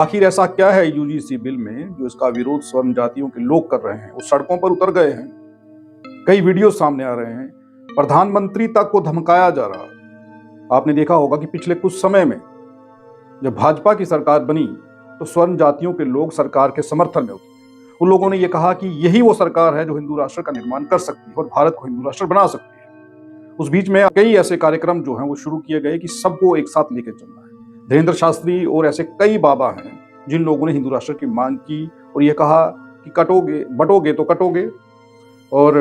आखिर ऐसा क्या है यूजीसी बिल में जो इसका विरोध स्वर्ण जातियों के लोग कर रहे हैं? वो सड़कों पर उतर गए हैं। कई वीडियो सामने आ रहे हैं। प्रधानमंत्री तक को धमकाया जा रहा है। आपने देखा होगा कि पिछले कुछ समय में जब भाजपा की सरकार बनी तो स्वर्ण जातियों के लोग सरकार के समर्थन में उतरे। उन लोगों ने यह कहा कि यही वो सरकार है जो हिंदू राष्ट्र का निर्माण कर सकती है और भारत को हिंदू राष्ट्र बना सकती है। उस बीच में कई ऐसे कार्यक्रम जो हैं वो शुरू किए गए कि सबको एक साथ लेकर चलना है। धीरेन्द्र शास्त्री और ऐसे कई बाबा हैं जिन लोगों ने हिंदू राष्ट्र की मांग की और यह कहा कि कटोगे बटोगे तो कटोगे और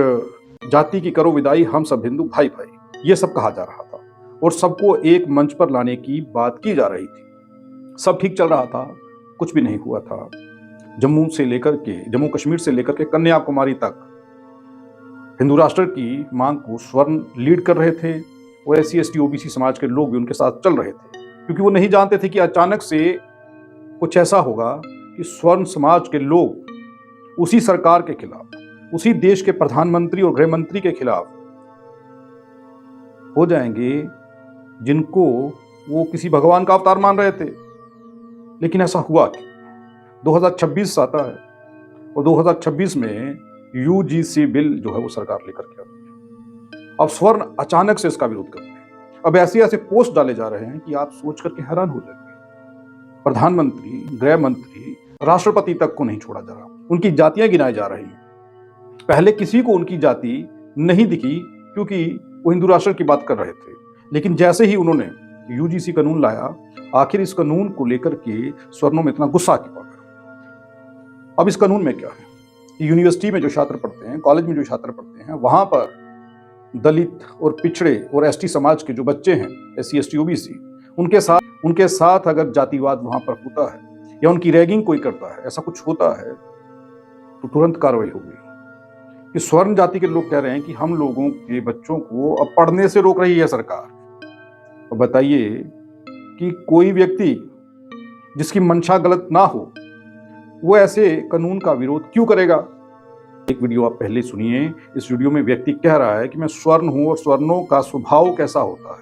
जाति की करो विदाई, हम सब हिंदू भाई भाई, ये सब कहा जा रहा था और सबको एक मंच पर लाने की बात की जा रही थी। सब ठीक चल रहा था, कुछ भी नहीं हुआ था। जम्मू कश्मीर से लेकर के कन्याकुमारी तक हिंदू राष्ट्र की मांग को स्वर्ण लीड कर रहे थे और SC ST OBC समाज के लोग भी उनके साथ चल रहे थे, क्योंकि वो नहीं जानते थे कि अचानक से कुछ ऐसा होगा कि स्वर्ण समाज के लोग उसी सरकार के खिलाफ, उसी देश के प्रधानमंत्री और गृह मंत्री के खिलाफ हो जाएंगे जिनको वो किसी भगवान का अवतार मान रहे थे। लेकिन ऐसा हुआ कि 2026 आता है और 2026 में UGC बिल जो है वो सरकार लेकर के आती है। अब स्वर्ण अचानक से इसका विरोध करते हैं। अब ऐसे ऐसे पोस्ट डाले जा रहे हैं कि आप सोच करके हैरान हो जाएंगे। प्रधानमंत्री, गृह मंत्री, राष्ट्रपति तक को नहीं छोड़ा जा रहा, उनकी जातियां गिनाई जा रही हैं। पहले किसी को उनकी जाति नहीं दिखी क्योंकि वो हिंदू राष्ट्र की बात कर रहे थे, लेकिन जैसे ही उन्होंने UGC कानून लाया, आखिर इस कानून को लेकर के स्वर्णों में इतना गुस्सा क्यों आ गया? अब इस कानून में क्या है? यूनिवर्सिटी में जो छात्र पढ़ते हैं, कॉलेज में जो छात्र पढ़ते हैं, वहां पर दलित और पिछड़े और ST समाज के जो बच्चे हैं, SC ST OBC, उनके साथ अगर जातिवाद वहां पर होता है या उनकी रैगिंग कोई करता है, ऐसा कुछ होता है, तो तुरंत कार्रवाई होगी। कि स्वर्ण जाति के लोग कह रहे हैं कि हम लोगों के बच्चों को अब पढ़ने से रोक रही है सरकार। और बताइए कि कोई व्यक्ति जिसकी मंशा गलत ना हो वो ऐसे कानून का विरोध क्यों करेगा? एक वीडियो आप पहले सुनिए। इस वीडियो में व्यक्ति कह रहा है कि मैं स्वर्ण हूं और स्वर्णों का स्वभाव कैसा होता है,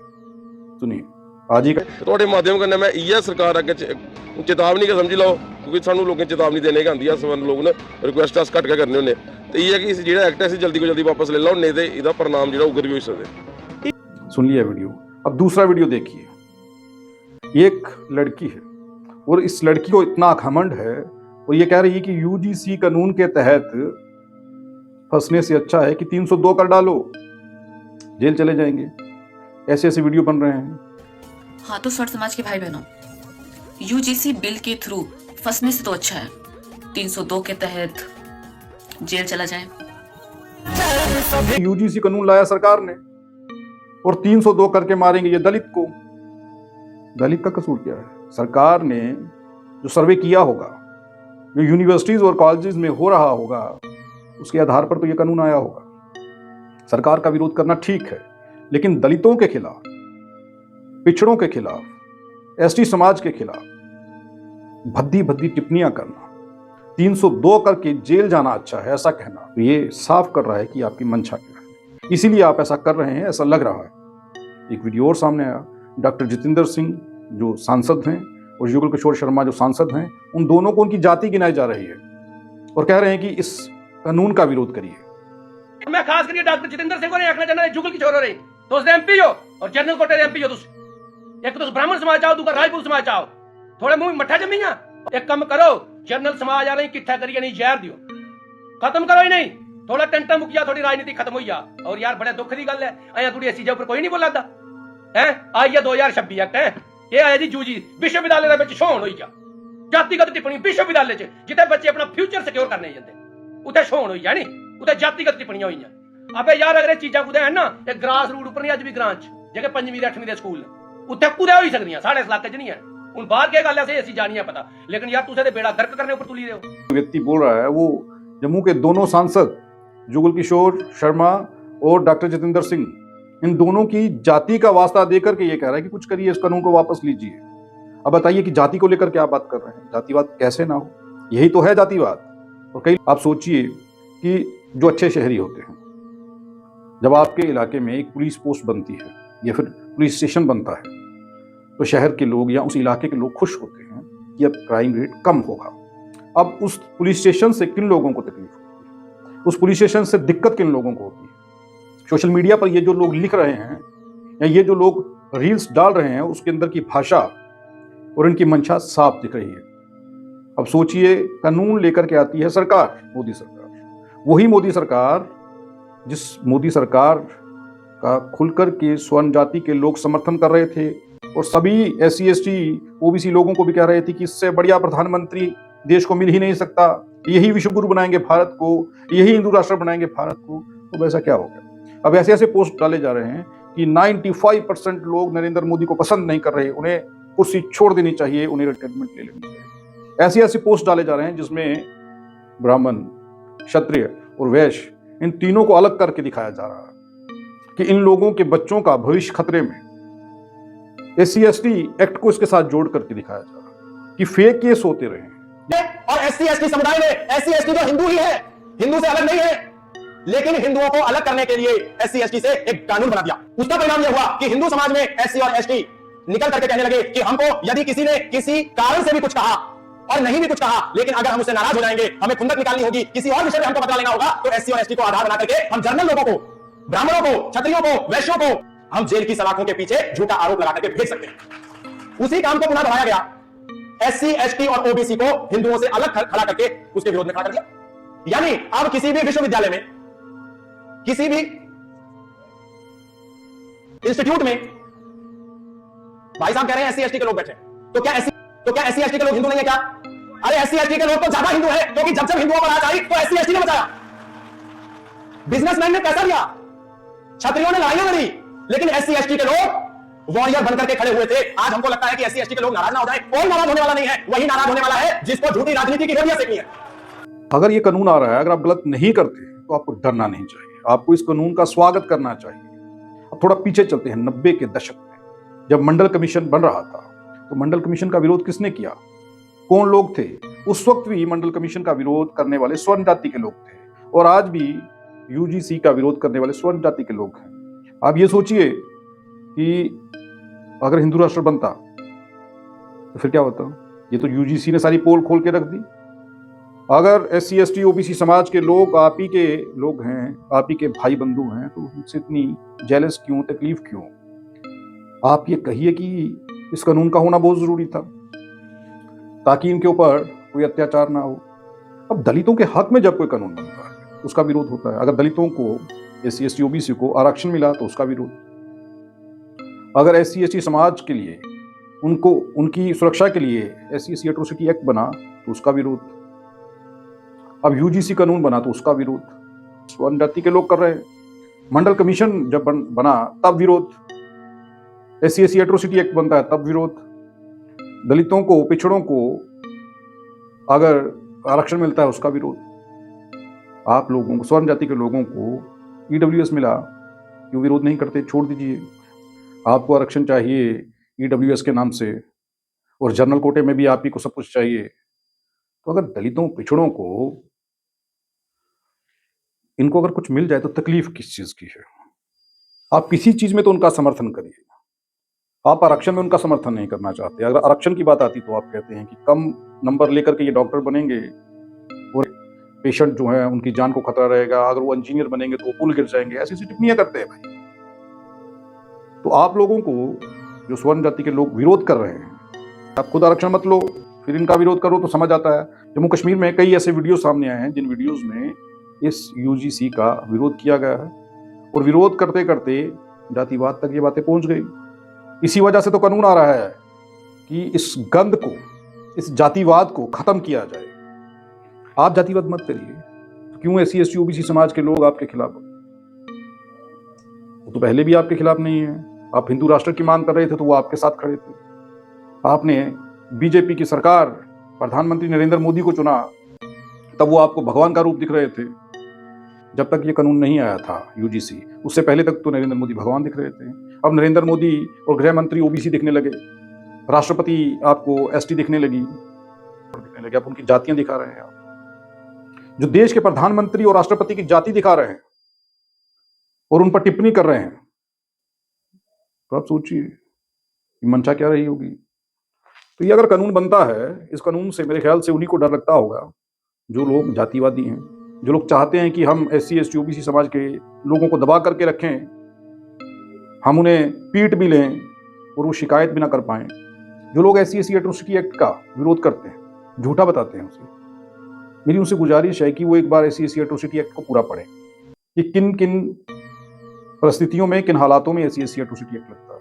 सुनिए। आज ही ਤੁਹਾਡੇ ਮਾਧਿਅਮ ਕਰਨਾ ਮੈਂ ਇਹ ਸਰਕਾਰ ਅੱਗੇ ਚੇਤਾਵਨੀ ਕੇ ਸਮਝ ਲਓ, ਕਿਉਂਕਿ ਸਾਨੂੰ ਲੋਕਾਂ ਚੇਤਾਵਨੀ ਦੇਣੇ ਕਿ ਆਂਦੀ ਆ ਸਵਰਨ ਲੋਕ ਨੇ ਰਿਕੁਐਸਟ ਅਸ ਘਟ ਕੇ ਕਰਨੇ ਹੁੰਦੇ ਤੇ ਇਹ ਹੈ ਕਿ ਜਿਹੜਾ ਐਕਟ ਹੈ ਜल्दी को जल्दी वापस ले लो, नहीं तो ਇਹਦਾ परिणाम ਜਿਹੜਾ उग्र भी हो सकता है। सुन लिया वीडियो। अब दूसरा वीडियो देखिए। एक लड़की है और इस लड़की को इतना घमंड है और ये कह रही है कि UGC कानून के तहत फंसने से अच्छा है कि 302 कर डालो, जेल चले जाएंगे। ऐसे ऐसे वीडियो बन रहे हैं। हाँ तो स्वर्ण समाज के भाई बहनों, UGC बिल के थ्रू फंसने से तो अच्छा है 302 के तहत जेल चला जाए। UGC कानून लाया सरकार ने और 302 करके मारेंगे ये दलित को। दलित का कसूर क्या है? सरकार ने जो सर्वे किया होगा, जो यूनिवर्सिटीज और कॉलेजेस में हो रहा होगा, उसके आधार पर तो ये कानून आया होगा। सरकार का विरोध करना ठीक है, लेकिन दलितों के खिलाफ, पिछड़ों के खिलाफ, ST समाज के खिलाफ भद्दी भद्दी टिप्पणियां करना, 302 करके जेल जाना अच्छा है, ऐसा कहना, तो ये साफ कर रहा है कि आपकी मंशा क्या है। इसीलिए आप ऐसा कर रहे हैं, ऐसा लग रहा है। एक वीडियो और सामने आया। डॉक्टर जितेंद्र सिंह जो सांसद हैं और युगल किशोर शर्मा जो सांसद हैं, उन दोनों को उनकी जाति गिनाई जा रही है और कह रहे हैं कि इस कानून का विरोध करिए। मैं खास करके डॉक्टर जितेंद्र सिंह को नहीं आखना चाहना जुगल किशोर हो रही तो MP हो और जनरल कोटे MP हो। एक तो ब्राह्मण समाज चाहो, दूसरा राजपूत समाज चाहो, थोड़े मुंह में मट्ठा जमीया। एक कम करो, जनरल समाज आ रही किट्ठा करिए नहीं जहर दियो, खत्म करो ही नहीं, थोड़ा टेंटा मुक जा, थोड़ी राजनीति खत्म हो जा। और यार बड़े दुख की गल है, अं थोड़ी इस चीजा पर कोई नहीं बोला है। आई है 2026 एक्ट है, ये आया जी UGC विश्वविद्यालय के छोड़ हो जा जातिगत टिप्पणी विश्वविद्यालय जिते बच्चे अपना फ्यूचर सिक्योर करने जाते उते छोड़ हो जानी, उते जातिगत टिप्पणियां हुई। अबे यार अगर चीजा कुछ है ना, एक ग्रास रूट उपर नहीं अज भी ग्रां जेके 5वीं 8वीं के स्कूल उत्थे कुदे हो सकदियां, साढ़े इस इलाके च नहीं है। हुण बाहर के गल ऐसी जानिया पता, लेकिन यार तुसे ते बेड़ा गर्क करने ऊपर तुली रहे हो। व्यक्ति बोल रहा है, वो जम्मू के दोनों सांसद जुगल किशोर शर्मा और डॉक्टर जितेंद्र सिंह, इन दोनों की जाति का वास्ता देकर के ये कह रहा है कि कुछ करिए, इस कानून को वापस लीजिए। अब बताइए कि जाति को लेकर क्या बात कर रहे हैं? जातिवाद कैसे ना हो, यही तो है जातिवाद। और कई आप सोचिए कि जो अच्छे शहरी होते हैं, जब आपके इलाके में एक पुलिस पोस्ट बनती है या फिर पुलिस स्टेशन बनता है, तो शहर के लोग या उस इलाके के लोग खुश होते हैं कि अब क्राइम रेट कम होगा। अब उस पुलिस स्टेशन से किन लोगों को तकलीफ होती है, उस पुलिस स्टेशन से दिक्कत किन लोगों को होती है। सोशल मीडिया पर ये जो लोग लिख रहे हैं या ये जो लोग रील्स डाल रहे हैं, उसके अंदर की भाषा और इनकी मंशा साफ दिख रही है। अब सोचिए, कानून लेकर के आती है सरकार, मोदी सरकार, वही मोदी सरकार जिस मोदी सरकार का खुलकर के स्वर्ण जाति के लोग समर्थन कर रहे थे और सभी SC ST OBC लोगों को भी कह रहे थे कि इससे बढ़िया प्रधानमंत्री देश को मिल ही नहीं सकता, यही विश्व गुरु बनाएंगे भारत को, यही हिंदू राष्ट्र बनाएंगे भारत को। तो वैसा क्या हो गया? अब ऐसे ऐसे पोस्ट डाले जा रहे हैं कि 95% लोग नरेंद्र मोदी को पसंद नहीं कर रहे, उन्हें कुर्सी छोड़ देनी चाहिए, उन्हें रिटायरमेंट ले लेनी चाहिए। ऐसे ऐसे पोस्ट डाले जा रहे हैं जिसमें ब्राह्मण, क्षत्रिय और वैश्य, इन तीनों को अलग करके दिखाया जा रहा है कि इन लोगों के बच्चों का भविष्य खतरे में। SC ST एक्ट को इसके साथ जोड़ करके दिखाया जा रहा है कि फेक केस होते रहे। और SC ST समुदाय में SC ST जो हिंदू ही है, हिंदू से अलग नहीं है, लेकिन हिंदुओं को अलग करने के लिए SC ST से एक कानून बना दिया। उसका परिणाम यह हुआ कि हिंदू समाज में SC और ST निकल करके कहने लगे कि हमको यदि किसी ने किसी कारण से भी कुछ कहा और नहीं भी कुछ कहा, लेकिन अगर हम उससे नाराज हो जाएंगे, हमें खुंदक निकालनी होगी, किसी और विषय में हमको बदला लेना होगा, तो SC और ST को आधार बना करके हम जनरल लोगों को, ब्राह्मणों को, क्षत्रियों को, वैश्यों को हम जेल की सलाखों के पीछे झूठा आरोप लगा करके भेज सकते हैं। उसी काम को पुनः दोहराया गया। SC ST और OBC को हिंदुओं से अलग खड़ा करके उसके विरोध में खड़ा कर दिया। यानी अब किसी भी विश्वविद्यालय में, किसी भी इंस्टीट्यूट में भाई साहब कह रहे हैं SC ST के लोग बैठे, तो क्या SC ST के लोग हिंदू नहीं है क्या? अरे SC ST के लोग तो ज्यादा हिंदू है, क्योंकि जब जब हिंदुओं पर आज आई तो SC ST ने बचाया, बिजनेसमैन ने पैसा दिया, क्षत्रियों ने लड़ाइयां लड़ी, लेकिन SC ST के लोग वॉरियर बनकर के खड़े हुए थे। आज हमको लगता है कि SC ST के लोग नाराज ना हो जाए, कोई नाराज होने वाला नहीं है, वही नाराज होने वाला है जिसको झूठी राजनीति की रोटियां सेकनी है। अगर ये कानून आ रहा है, अगर आप गलत नहीं करते तो आपको डरना नहीं चाहिए, आपको इस कानून का स्वागत करना चाहिए। अब थोड़ा पीछे चलते हैं, 90 के दशक में जब मंडल कमीशन बन रहा था, तो मंडल कमीशन का विरोध किसने किया? कौन लोग थे? उस वक्त भी मंडल कमीशन का विरोध करने वाले स्वर्ण जाति के लोग थे, और आज भी UGC का विरोध करने वाले स्वर्ण जाति के लोग हैं। आप ये सोचिए कि अगर हिंदू राष्ट्र बनता तो फिर क्या होता? ये तो UGC ने सारी पोल खोल के रख दी। अगर SC ST OBC समाज के लोग आप ही के लोग हैं, आप ही के भाई बंधु हैं, तो उनसे इतनी जेलस क्यों, तकलीफ क्यों? आप ये कहिए कि इस कानून का होना बहुत जरूरी था ताकि इनके ऊपर कोई अत्याचार ना हो। अब दलितों के हक में जब कोई कानून बनता है उसका विरोध होता है। अगर दलितों को, SC ST OBC को आरक्षण मिला तो उसका विरोध। अगर SC ST समाज के लिए, उनको उनकी सुरक्षा के लिए SC ST एट्रोसिटी एक्ट बना तो उसका विरोध। अब UGC कानून बना तो उसका विरोध। स्वर्ण जाति के लोग कर रहे हैं। मंडल कमीशन जब बना तब विरोध। SC ST एट्रोसिटी एक्ट बनता है तब विरोध। दलितों को, पिछड़ों को अगर आरक्षण मिलता है उसका विरोध। आप लोगों को, स्वर्ण जाति के लोगों को EWS मिला, क्यों विरोध नहीं करते? छोड़ दीजिए। आपको आरक्षण चाहिए EWS के नाम से, और जनरल कोटे में भी आप ही को सब कुछ चाहिए। तो अगर दलितों, पिछड़ों को, इनको अगर कुछ मिल जाए तो तकलीफ किस चीज की है? आप किसी चीज में तो उनका समर्थन करिए, आप आरक्षण में उनका समर्थन नहीं करना चाहते। अगर आरक्षण की बात आती तो आप कहते हैं कि कम नंबर लेकर के ये डॉक्टर बनेंगे और पेशेंट जो है उनकी जान को खतरा रहेगा, अगर वो इंजीनियर बनेंगे तो वो पुल गिर जाएंगे, ऐसी ऐसी टिप्पणियां करते हैं भाई। तो आप लोगों को, जो स्वर्ण जाति के लोग विरोध कर रहे हैं, आप खुद आरक्षण मत लो, फिर इनका विरोध करो तो समझ आता है। जम्मू कश्मीर में कई ऐसे वीडियो सामने आए हैं जिन वीडियोज में इस UGC का विरोध किया गया है, और विरोध करते करते जातिवाद तक ये बातें पहुंच गई। इसी वजह से तो कानून आ रहा है कि इस गंद को, इस जातिवाद को खत्म किया जाए। आप जातिवाद मत करिए, तो क्यों SC ST OBC समाज के लोग आपके खिलाफ? वो तो पहले भी आपके खिलाफ नहीं है। आप हिंदू राष्ट्र की मांग कर रहे थे तो वो आपके साथ खड़े थे। आपने BJP की सरकार, प्रधानमंत्री नरेंद्र मोदी को चुना, तब वो आपको भगवान का रूप दिख रहे थे। जब तक ये कानून नहीं आया था UGC, उससे पहले तक तो नरेंद्र मोदी भगवान दिख रहे थे। अब नरेंद्र मोदी और गृह मंत्री OBC दिखने लगे, राष्ट्रपति आपको ST दिखने लगी, अब उनकी जातियां दिखा रहे हैं। आप जो देश के प्रधानमंत्री और राष्ट्रपति की जाति दिखा रहे हैं और उन पर टिप्पणी कर रहे हैं, तो आप सोचिए मंशा क्या रही होगी। तो ये अगर कानून बनता है, इस कानून से मेरे ख्याल से उन्हीं को डर लगता होगा जो लोग जातिवादी हैं, जो लोग चाहते हैं कि हम SC ST OBC समाज के लोगों को दबा करके रखें, हम उन्हें पीट भी लें और वो शिकायत भी ना कर पाएं। जो लोग SC ST एट्रोसिटी एक्ट का विरोध करते हैं, झूठा बताते हैं उसे, मेरी उनसे गुजारिश है कि वो एक बार SC ST एट्रोसिटी एक्ट को पूरा पढ़ें कि किन किन परिस्थितियों में, किन हालातों में SC ST एट्रोसिटी एक्ट लगता है।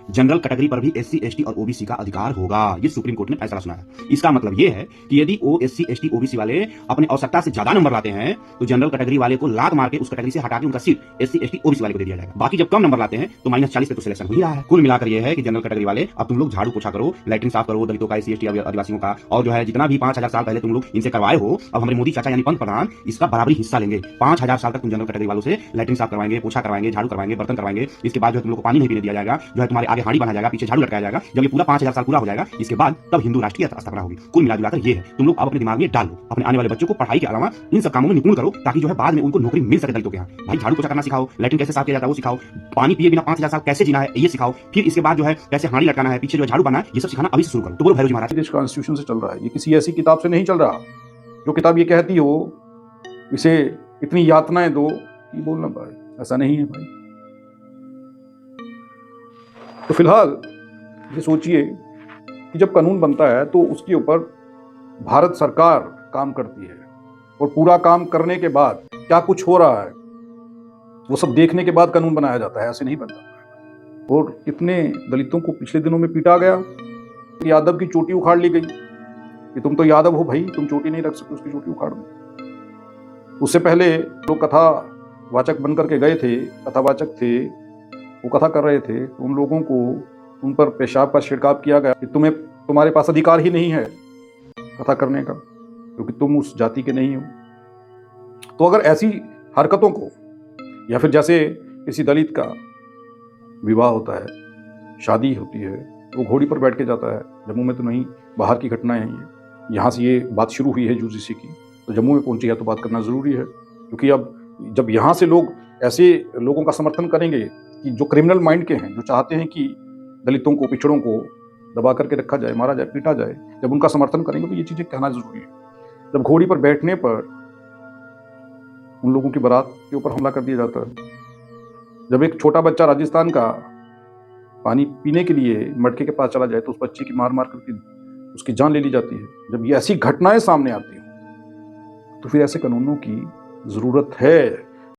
जनरल कैटेगरी पर भी SC ST और OBC का अधिकार होगा, ये सुप्रीम कोर्ट ने फैसला सुना है। इसका मतलब ये है कि यदि वो SC ST OBC वाले अपने आवश्यकता से ज्यादा नंबर लाते हैं तो जनरल कैटेगरी वाले को लात मार के उस कैटेगरी से हटा के उनका सीट SC ST OBC वाले को दे दिया जाएगा। बाकी जब कम नंबर लाते हैं तो -40 पे तो सिलेक्शन हो ही रहा है। कुल मिलाकर ये है कि जनरल कैटेगरी वाले अब तुम लोग झाड़ू पोछा करो, लैट्रिन साफ करो, दलितों का, SC ST आदिवासियों का, और जो है जितना भी 5000 साल पहले तुम लोग इनसे करवाए हो, अब हमारे मोदी चाचा यानी पंत प्रधान इसका बराबरी हिस्सा लेंगे। 5000 साल तक तुम जनरल कैटेगरी वालों से लैट्रिन साफ करवाएंगे, पोछा करवाएंगे, झाड़ू करवाएंगे, बर्तन करवाएंगे। इसके बाद जो तुम लोग को पानी नहीं पीने दिया जाएगा, जो है तुम्हारे आगे हाड़ी बना जाएगा, पीछे झाड़ू लटकाया जाएगा। जब ये पूरा 5000 साल पूरा हो जाएगा, इसके बाद तब हिंदू राष्ट्र की स्थापना होगी। कुल मिलाकर ये है, तुम लोग अब अपने दिमाग में डाल लो, अपने आने वाले बच्चों को पढ़ाई के अलावा इन सब कामों में निपुण करो, ताकि जो है बाद में उनको नौकरी मिल सके। दलितों के यहाँ भाई झाड़ू पोछा करना सिखाओ, लैट्रिन कैसे साफ किया जाता है वो सिखाओ, पानी पिए बिना 5000 साल कैसे जीना है ये सिखाओ, फिर इसके बाद जो है कैसे हाड़ी लटकाना है, पीछे जो झाड़ू बनना है, ये सब सिखाना अभी से शुरू करो। तो बोलो भैरव जी महाराज। देश कॉन्स्टिट्यूशन से चल रहा है, ये किसी ऐसी किताब से नहीं चल रहा जो किताब ये कहती हो इसे इतनी यातनाएं दो कि बोलना पाए, ऐसा नहीं है भाई। तो फिलहाल ये सोचिए कि जब कानून बनता है तो उसके ऊपर भारत सरकार काम करती है, और पूरा काम करने के बाद क्या कुछ हो रहा है वो सब देखने के बाद कानून बनाया जाता है, ऐसे नहीं बनता। और कितने दलितों को पिछले दिनों में पीटा गया, यादव की चोटी उखाड़ ली गई कि तुम तो यादव हो भाई, तुम चोटी नहीं रख सकते, उसकी चोटी उखाड़ दो। उससे पहले लोग कथावाचक बनकर के गए थे, कथावाचक थे, वो कथा कर रहे थे, तो उन लोगों को उन पर पेशाब का छिड़काव किया गया कि तुम्हारे पास अधिकार ही नहीं है कथा करने का, क्योंकि तुम उस जाति के नहीं हो। तो अगर ऐसी हरकतों को, या फिर जैसे किसी दलित का विवाह होता है, शादी होती है, वो घोड़ी पर बैठ के जाता है, जम्मू में तो नहीं, बाहर की घटनाएं हैं ये, यहाँ से ये बात शुरू हुई है UGC की, तो जम्मू में पहुंची है तो बात करना ज़रूरी है। क्योंकि अब जब यहाँ से लोग ऐसे लोगों का समर्थन करेंगे कि जो क्रिमिनल माइंड के हैं, जो चाहते हैं कि दलितों को, पिछड़ों को दबा करके रखा जाए, मारा जाए, पीटा जाए, जब उनका समर्थन करेंगे तो ये चीज़ें कहना ज़रूरी है। जब घोड़ी पर बैठने पर उन लोगों की बारात के ऊपर हमला कर दिया जाता है, जब एक छोटा बच्चा राजस्थान का पानी पीने के लिए मटके के पास चला जाए तो उस बच्चे की मार करके उसकी जान ले ली जाती है, जब ये ऐसी घटनाएं सामने आती हैं तो फिर ऐसे कानूनों की ज़रूरत है।